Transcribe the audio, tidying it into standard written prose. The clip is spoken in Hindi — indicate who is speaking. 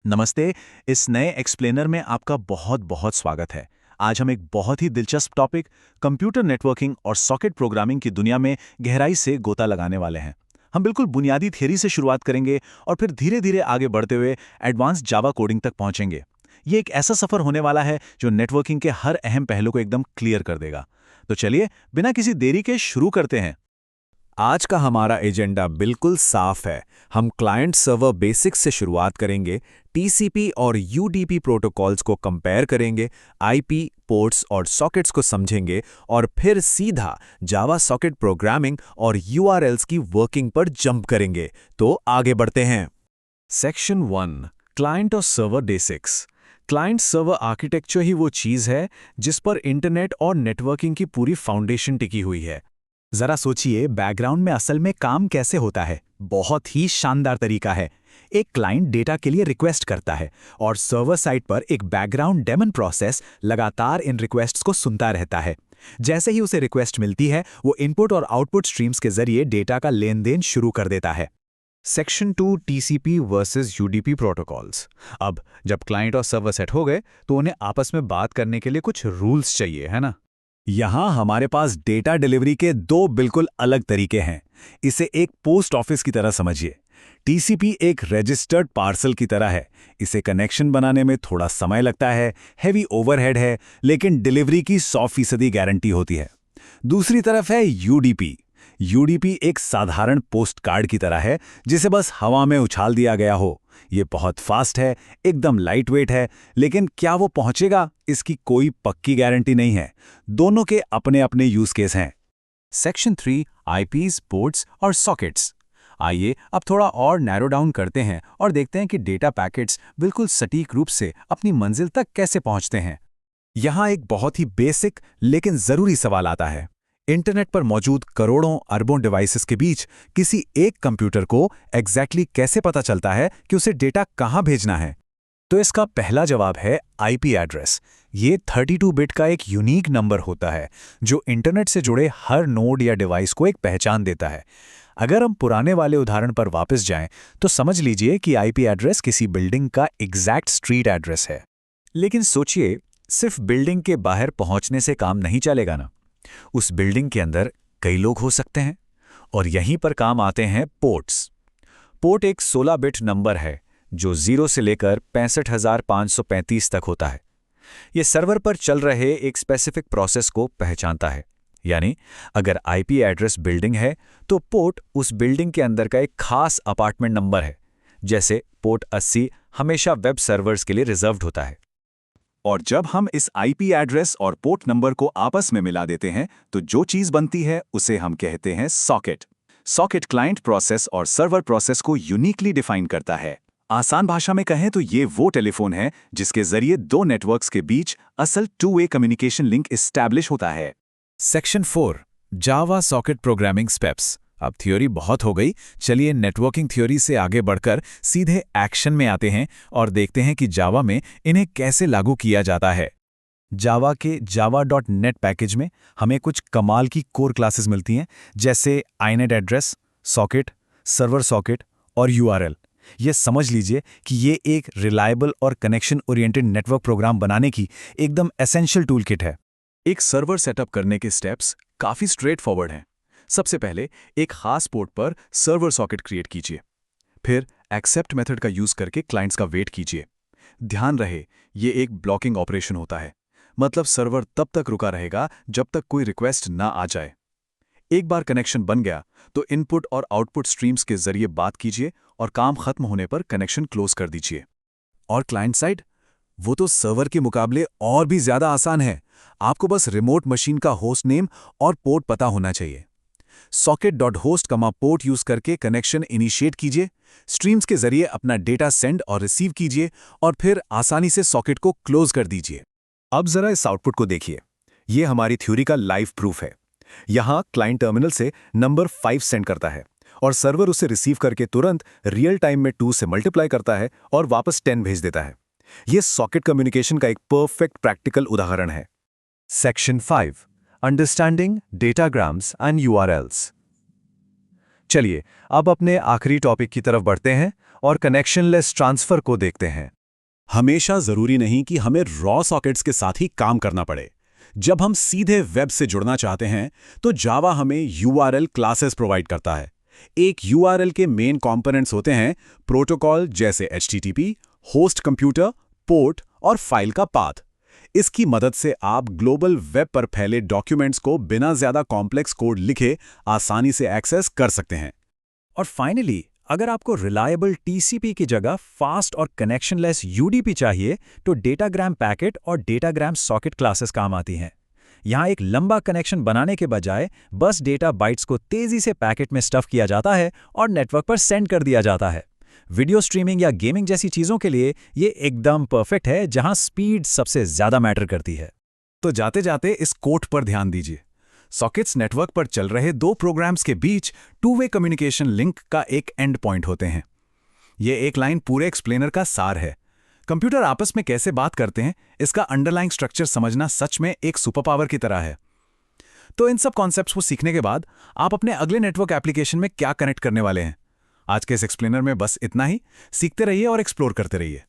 Speaker 1: नमस्ते। इस नए एक्सप्लेनर में आपका बहुत बहुत स्वागत है। आज हम एक बहुत ही दिलचस्प टॉपिक कंप्यूटर नेटवर्किंग और सॉकेट प्रोग्रामिंग की दुनिया में गहराई से गोता लगाने वाले हैं। हम बिल्कुल बुनियादी थियरी से शुरुआत करेंगे और फिर धीरे धीरे आगे बढ़ते हुए एडवांस जावा कोडिंग तक पहुंचेंगे। ये एक ऐसा सफर होने वाला है जो नेटवर्किंग के हर अहम पहलू को एकदम क्लियर कर देगा। तो चलिए बिना किसी देरी के शुरू करते हैं।
Speaker 2: आज का हमारा एजेंडा बिल्कुल साफ है। हम क्लाइंट सर्वर बेसिक्स से शुरुआत करेंगे, टीसीपी और यूडीपी प्रोटोकॉल्स को कंपेयर करेंगे, आईपी, पोर्ट्स और सॉकेट्स को समझेंगे और फिर सीधा जावा सॉकेट प्रोग्रामिंग और यूआरएल्स की वर्किंग पर जंप करेंगे। तो आगे बढ़ते हैं।
Speaker 3: सेक्शन 1, क्लाइंट और server basics. Client server architecture ही वो चीज़ है जिस पर इंटरनेट और नेटवर्किंग की पूरी फाउंडेशन टिकी हुई है।
Speaker 1: जरा सोचिए, बैकग्राउंड में असल में काम कैसे होता है। बहुत ही शानदार तरीका है। एक क्लाइंट डेटा के लिए रिक्वेस्ट करता है और सर्वर साइड पर एक बैकग्राउंड डेमन प्रोसेस लगातार इन रिक्वेस्ट्स को सुनता रहता है। जैसे ही उसे रिक्वेस्ट मिलती है, वो इनपुट और आउटपुट स्ट्रीम्स के जरिए डेटा का लेन देन शुरू कर देता है।
Speaker 3: Section 2, TCP versus UDP protocols. अब जब क्लाइंट और सर्वर सेट हो गए तो उन्हें आपस में बात करने के लिए कुछ रूल्स चाहिए, है ना?
Speaker 2: यहां हमारे पास डेटा डिलीवरी के दो बिल्कुल अलग तरीके हैं। इसे एक पोस्ट ऑफिस की तरह समझिए। टीसीपी एक रजिस्टर्ड पार्सल की तरह है। इसे कनेक्शन बनाने में थोड़ा समय लगता है, हैवी ओवरहेड है, लेकिन डिलीवरी की 100% गारंटी होती है। दूसरी तरफ है यूडीपी। यूडीपी एक साधारण पोस्ट कार्ड की तरह है, जिसे बस हवा में उछाल दिया गया हो। ये बहुत फास्ट है, एकदम लाइट वेट है, लेकिन क्या वो पहुंचेगा, इसकी कोई पक्की गारंटी नहीं है। दोनों के अपने अपने यूज केस हैं।
Speaker 3: सेक्शन 3, आईपीज, पोर्ट्स और सॉकेट्स। आइए अब थोड़ा और नैरो डाउन करते हैं और देखते हैं कि डेटा पैकेट्स बिल्कुल सटीक रूप से अपनी मंजिल तक कैसे पहुंचते हैं।
Speaker 2: यहां एक बहुत ही बेसिक लेकिन जरूरी सवाल आता है। इंटरनेट पर मौजूद करोड़ों अरबों डिवाइसेस के बीच किसी एक कंप्यूटर को एग्जैक्टली कैसे पता चलता है कि उसे डेटा कहां भेजना है? तो इसका पहला जवाब है आईपी एड्रेस। ये 32 बिट का एक यूनिक नंबर होता है जो इंटरनेट से जुड़े हर नोड या डिवाइस को एक पहचान देता है। अगर हम पुराने वाले उदाहरण पर वापस जाएं, तो समझ लीजिए कि आईपी एड्रेस किसी बिल्डिंग का एग्जैक्ट स्ट्रीट एड्रेस है। लेकिन सोचिए, सिर्फ बिल्डिंग के बाहर पहुंचने से काम नहीं चलेगा ना। उस बिल्डिंग के अंदर कई लोग हो सकते हैं और यहीं पर काम आते हैं पोर्ट्स। पोर्ट एक 16 बिट नंबर है जो 0 से लेकर 65,535 तक होता है। यह सर्वर पर चल रहे एक स्पेसिफिक प्रोसेस को पहचानता है। यानी अगर आईपी एड्रेस बिल्डिंग है तो पोर्ट उस बिल्डिंग के अंदर का एक खास अपार्टमेंट नंबर है। जैसे पोर्ट 80 हमेशा वेब सर्वर्स के लिए रिजर्व्ड होता है।
Speaker 1: और जब हम इस आईपी एड्रेस और पोर्ट नंबर को आपस में मिला देते हैं तो जो चीज बनती है उसे हम कहते हैं सॉकेट। सॉकेट क्लाइंट प्रोसेस और सर्वर प्रोसेस को यूनिकली डिफाइन करता है। आसान भाषा में कहें तो ये वो टेलीफोन है जिसके जरिए दो नेटवर्क्स के बीच असल two way communication link establish होता है।
Speaker 2: सेक्शन 4, जावा सॉकेट प्रोग्रामिंग स्टेप्स। अब थ्योरी बहुत हो गई, चलिए नेटवर्किंग थ्योरी से आगे बढ़कर सीधे एक्शन में आते हैं और देखते हैं कि जावा में इन्हें कैसे लागू किया जाता है। जावा के java.net पैकेज में हमें कुछ कमाल की कोर क्लासेस मिलती हैं, जैसे आईनेट एड्रेस, सॉकेट, सर्वर सॉकेट और यूआरएल। ये समझ लीजिए कि ये एक रिलायबल और कनेक्शन ओरिएंटेड नेटवर्क प्रोग्राम बनाने की एकदम एसेंशियल टूल किट है।
Speaker 3: एक सर्वर सेटअप करने के स्टेप्स काफ़ी स्ट्रेट फॉरवर्ड हैं। सबसे पहले एक खास पोर्ट पर सर्वर सॉकेट क्रिएट कीजिए। फिर एक्सेप्ट मेथड का यूज़ करके क्लाइंट्स का वेट कीजिए। ध्यान रहे, ये एक ब्लॉकिंग ऑपरेशन होता है, मतलब सर्वर तब तक रुका रहेगा जब तक कोई रिक्वेस्ट ना आ जाए। एक बार कनेक्शन बन गया तो इनपुट और आउटपुट स्ट्रीम्स के जरिए बात कीजिए और काम खत्म होने पर कनेक्शन क्लोज कर दीजिए। और क्लाइंट साइड, वो तो सर्वर के मुकाबले और भी ज्यादा आसान है। आपको बस रिमोट मशीन का होस्ट नेम और पोर्ट पता होना चाहिए। socket.host पोर्ट यूज करके कनेक्शन इनिशिएट कीजिए, स्ट्रीम्स के जरिए अपना डेटा सेंड और रिसीव कीजिए और फिर आसानी से सॉकेट को क्लोज कर दीजिए।
Speaker 2: अब जरा इस आउटपुट को देखिए। ये हमारी थ्योरी का लाइव प्रूफ है। यहां क्लाइंट टर्मिनल से नंबर 5 सेंड करता है और सर्वर उसे रिसीव करके तुरंत रियल टाइम में 2 से मल्टीप्लाई करता है और वापस 10 भेज देता है। यह सॉकेट कम्युनिकेशन का एक परफेक्ट प्रैक्टिकल उदाहरण है।
Speaker 3: Section 5, understanding datagrams and URLs. चलिए अब अपने आखिरी टॉपिक की तरफ बढ़ते हैं
Speaker 2: और कनेक्शनलेस ट्रांसफर को देखते हैं।
Speaker 1: हमेशा जरूरी नहीं कि हमें रॉ सॉकेट्स के साथ ही काम करना पड़े। जब हम सीधे वेब से जुड़ना चाहते हैं तो जावा हमें यूआरएल क्लासेस प्रोवाइड करता है। एक यूआरएल के मेन कंपोनेंट्स होते हैं प्रोटोकॉल जैसे एचटीटीपी, होस्ट कंप्यूटर, पोर्ट और फाइल का पाथ। इसकी मदद से आप ग्लोबल वेब पर फैले डॉक्यूमेंट्स को बिना ज्यादा कॉम्प्लेक्स कोड लिखे आसानी से एक्सेस कर सकते हैं।
Speaker 2: और फाइनली, अगर आपको रिलायबल टीसीपी की जगह फास्ट और कनेक्शनलेस यूडीपी चाहिए तो डेटाग्राम पैकेट और डेटाग्राम सॉकेट क्लासेस काम आती हैं। यहाँ एक लंबा कनेक्शन बनाने के बजाय बस डेटा बाइट्स को तेजी से पैकेट में स्टफ किया जाता है और नेटवर्क पर सेंड कर दिया जाता है। वीडियो स्ट्रीमिंग या गेमिंग जैसी चीज़ों के लिए ये एकदम परफेक्ट है, जहाँ स्पीड सबसे ज़्यादा मैटर करती है।
Speaker 3: तो जाते जाते इस कोट पर ध्यान दीजिए। सॉकेट्स नेटवर्क पर चल रहे दो प्रोग्राम्स के बीच टू वे कम्युनिकेशन लिंक का एक एंड पॉइंट होते हैं। ये एक लाइन पूरे एक्सप्लेनर का सार है। कंप्यूटर आपस में कैसे बात करते हैं, इसका अंडरलाइंग स्ट्रक्चर समझना सच में एक सुपर पावर की तरह है। तो इन सब कॉन्सेप्ट्स को सीखने के बाद आप अपने अगले नेटवर्क एप्लीकेशन में क्या कनेक्ट करने वाले हैं? आज के इस एक्सप्लेनर में बस इतना ही। सीखते रहिए और एक्सप्लोर करते रहिए।